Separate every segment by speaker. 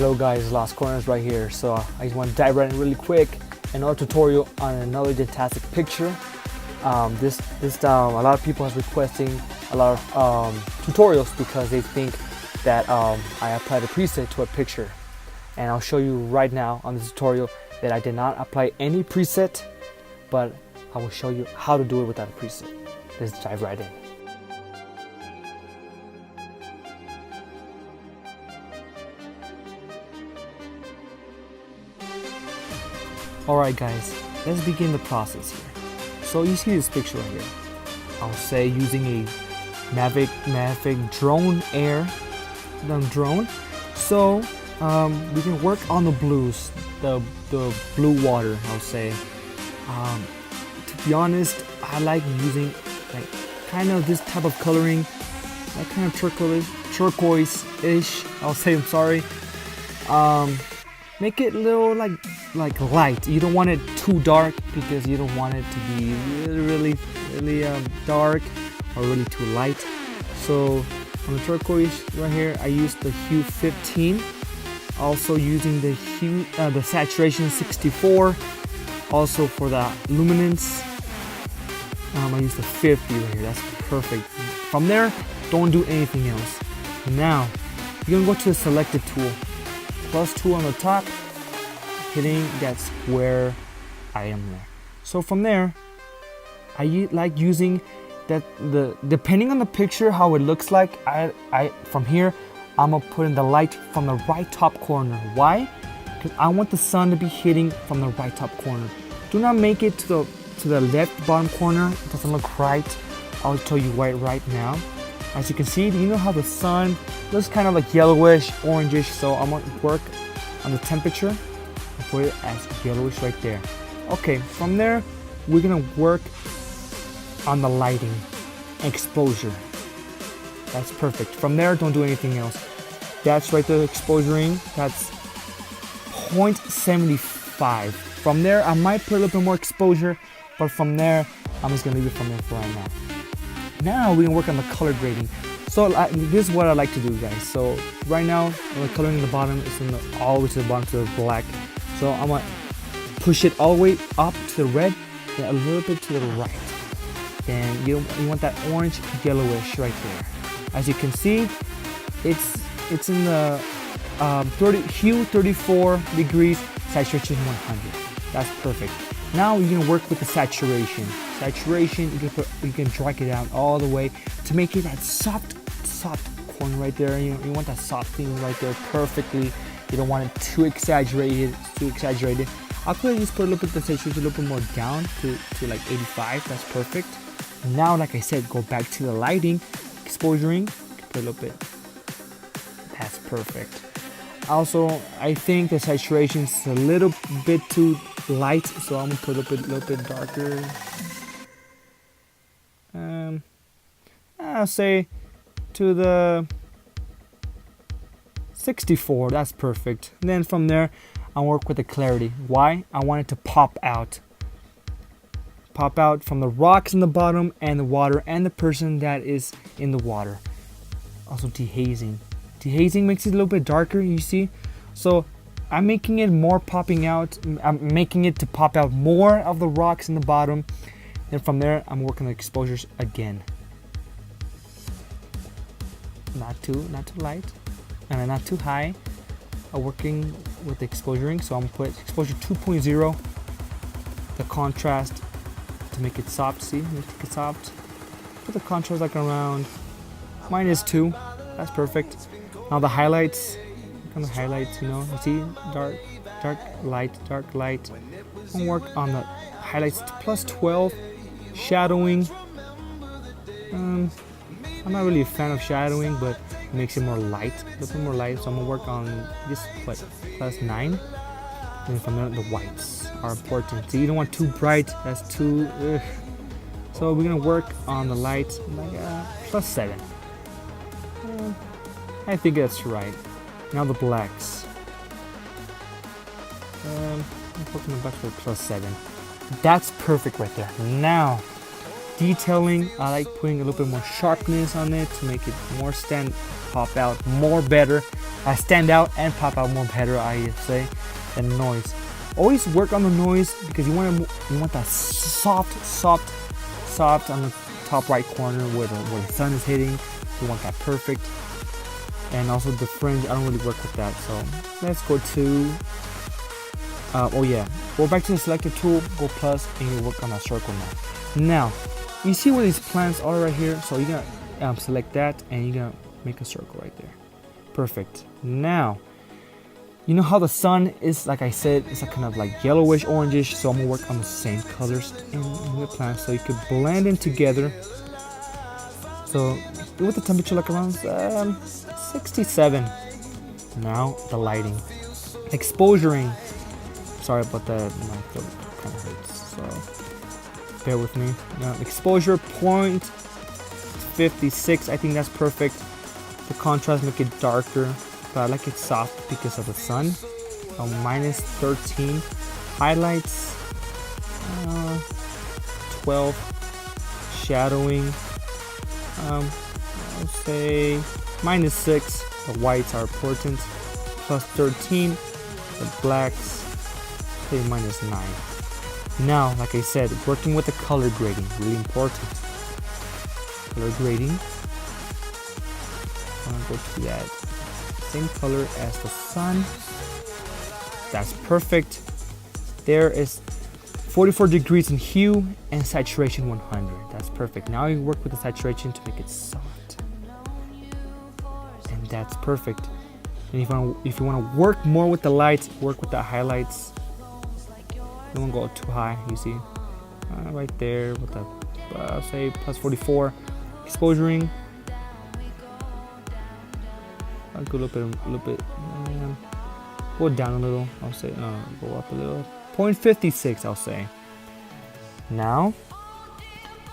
Speaker 1: Hello guys, Lost Corners right here. So I just want to dive right in really quick. Another tutorial on another Yantastic picture. A lot of people has requesting a lot of tutorials because they think that I applied a preset to a picture. And I'll show you right now on this tutorial that I did not apply any preset, but I will show you how to do it without a preset. Let's dive right in. Alright guys, let's begin the process here. So you see this picture right here. I'll say using a Mavic drone drone. So we can work on the blues, the blue water, I'll say. To be honest, I like using like kind of this type of coloring, like kind of turquoise-ish, I'll say, I'm sorry. Make it a little like light. You don't want it too dark because you don't want it to be really dark or really too light. So on the turquoise right here, I use the hue 15. Also using the hue, the saturation 64. Also for the luminance, I use the 50 right here. That's perfect. From there, don't do anything else. Now you're gonna go to the selected tool. Plus 2 on the top, hitting that square item there. So from there, I like using that depending on the picture how it looks like. I from here I'm gonna put in the light from the right top corner. Why? Because I want the sun to be hitting from the right top corner. Do not make it to the left bottom corner. It doesn't look right. I'll tell you right now. As you can see, you know how the sun looks kind of like yellowish, orangish, so I'm gonna work on the temperature and put it as yellowish right there. Okay, from there, we're gonna work on the lighting, exposure. That's perfect. From there, don't do anything else. That's right there, exposuring. That's 0.75. From there, I might put a little bit more exposure, but from there, I'm just gonna leave it from there for right now. Now we can work on the color grading. So this is what I like to do, guys. So right now, the coloring in the bottom is all the way to the bottom to the black. So I'm gonna push it all the way up to the red, then a little bit to the right. Then you want that orange yellowish right there. As you can see, it's in the hue 34 degrees, saturation 100. That's perfect. Now you're gonna work with the saturation. Saturation, you can drag it out all the way to make it that soft corner right there. You want that soft thing right there perfectly. You don't want it too exaggerated. I'll just put a little bit of the saturation a little bit more down to like 85. That's perfect. Now, like I said, go back to the lighting, exposuring, put a little bit. That's perfect. Also, I think the saturation is a little bit too light, so I'm gonna put a little bit darker. I'll say to the 64. That's perfect. And then from there, I'll work with the clarity. Why? I want it to pop out from the rocks in the bottom and the water and the person that is in the water. Also dehazing. Dehazing makes it a little bit darker, you see. So I'm making it more popping out. I'm making it to pop out more of the rocks in the bottom. Then from there, I'm working the exposures again. Not too light, and not too high. I'm working with the exposuring, so I'm gonna put exposure 2.0. The contrast to make it soft. See, make it soft. Put the contrast like around -2. That's perfect. Now the highlights. On the highlights, you see, dark light. I'm gonna work on the highlights to +12. Shadowing. I'm not really a fan of shadowing, but it makes it more light, a little bit more light. So I'm gonna work on this +9. And from there, the whites are important. So you don't want too bright. That's too. So we're gonna work on the lights like +7. I think that's right. Now the blacks. I'm putting the blacks for +7. That's perfect right there. Now, detailing, I like putting a little bit more sharpness on it to make it more pop out more better. stand out and pop out more better, I say, than noise. Always work on the noise because you want that soft on the top right corner where the sun is hitting. You want that perfect. And also the fringe, I don't really work with that. So let's go to go back to the selector tool, go plus, and you work on that circle now. Now you see where these plants are right here, so you're gonna select that and you're gonna make a circle right there. Perfect. Now you know how the sun is, like I said, it's a kind of like yellowish, orangish, so I'm gonna work on the same colors in the plants so you could blend in together. So with the temperature like around 67. Now the lighting, exposuring. Sorry about that, my throat kind of hurts, so bear with me. Now exposure 0.56, I think that's perfect. The contrast make it darker, but I like it soft because of the sun. Minus 13. Highlights 12. Shadowing I'll say minus 6. The whites are important. Plus 13. The blacks say minus 9. Now, like I said, working with the color grading, really important. Color grading. I'm gonna go to that same color as the sun. That's perfect. There is 44 degrees in hue and saturation 100. That's perfect. Now you work with the saturation to make it soft, and that's perfect. And if you want to work more with the lights, work with the highlights. Don't go too high. You see, right there with the say plus 44 exposuring. I'll go a little bit. Go down a little. I'll say go up a little. 0.56. I'll say. Now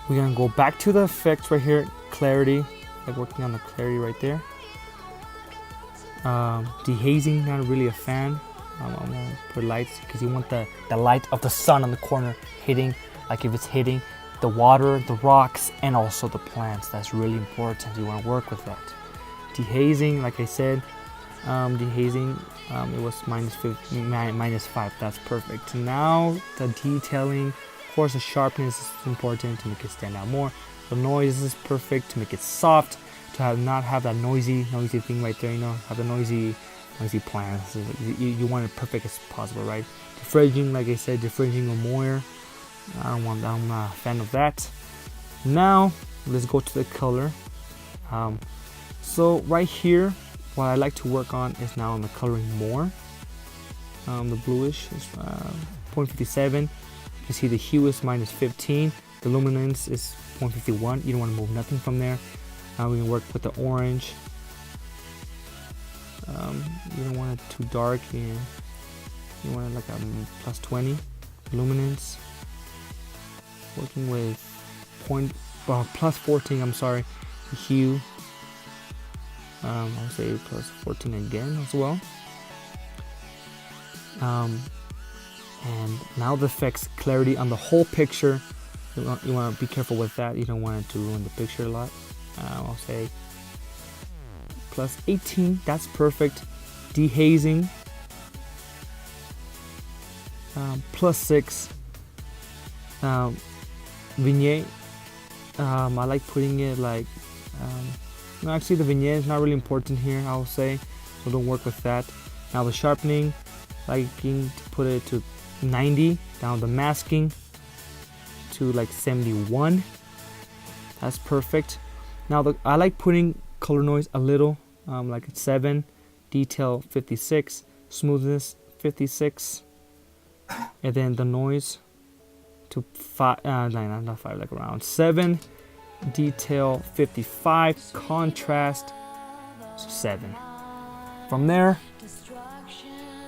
Speaker 1: we're gonna go back to the effects right here. Clarity. Like working on the clarity right there. Dehazing, not really a fan. I'm gonna put lights because you want the light of the sun on the corner hitting, like if it's hitting the water, the rocks, and also the plants. That's really important. You want to work with that. Dehazing, like I said, dehazing, it was minus 5. That's perfect. Now the detailing, of course, the sharpness is important to make it stand out more. The noise is perfect to make it soft, to not have that noisy thing right there. You know, have the noisy plants. You want it perfect as possible, right? Diffringing, like I said, diffringing or more. I'm not a fan of that. Now let's go to the color. So right here, what I like to work on is now on the coloring more. The bluish is 0.57. You can see the hue is minus 15. The luminance is 0.51. You don't want to move nothing from there. Now we can work with the orange. You don't want it too dark, and you want it like a plus 20 luminance. Working with plus 14. I'm sorry, the hue. I'll say plus 14 again as well. And now the effects, clarity on the whole picture. You want to be careful with that. You don't want it to ruin the picture a lot. I'll say plus 18. That's perfect. Dehazing plus 6. Vignette, I like putting it like no, actually the vignette is not really important here, I'll say, so don't work with that. Now the sharpening, liking to put it to 90. Now the masking to like 71. That's perfect. Now I like putting color noise a little, like at 7. Detail 56. Smoothness 56. And then the noise to 5, not 5, like around 7. Detail 55. Contrast 7. From there,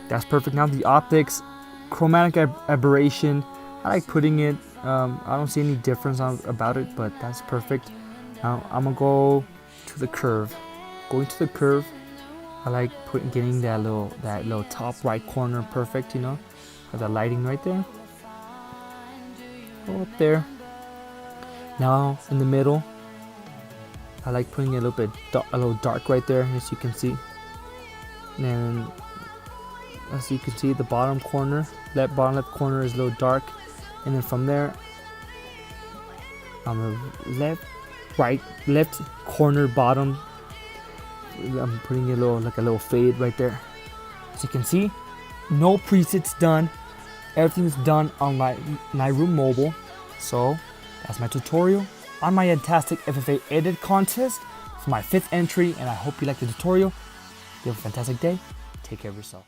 Speaker 1: that's perfect. Now the optics, chromatic aberration, I like putting it, I don't see any difference about it, but that's perfect. Now I'm gonna go to the curve. Going to the curve, I like getting that little top right corner perfect, you know, with the lighting right there. Go up there. Now in the middle, I like putting it a little dark right there, as you can see. And as you can see, the bottom bottom left corner is a little dark, and then from there, on the left corner bottom, I'm putting a little fade right there. As you can see, no presets done. Everything's done on Lightroom Mobile. So that's my tutorial on my Yantastic FFA edit contest for my 5th entry, and I hope you like the tutorial. You have a fantastic day. Take care of yourself.